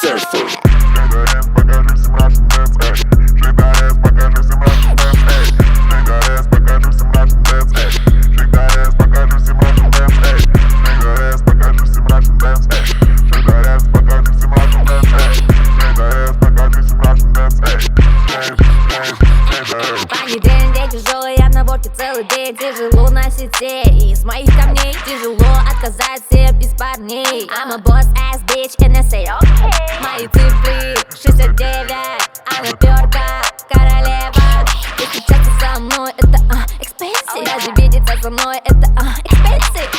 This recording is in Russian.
Surfer. Понедельник тяжелый, я на ворке целый день. Тяжело на сети, из моих камней тяжело отказать всем из парней. I'm a boss ass bitch and I say okay. Мои цифры 69, она тверка, королева. Встречаться со мной это expensive. Даже видеться со мной это expensive.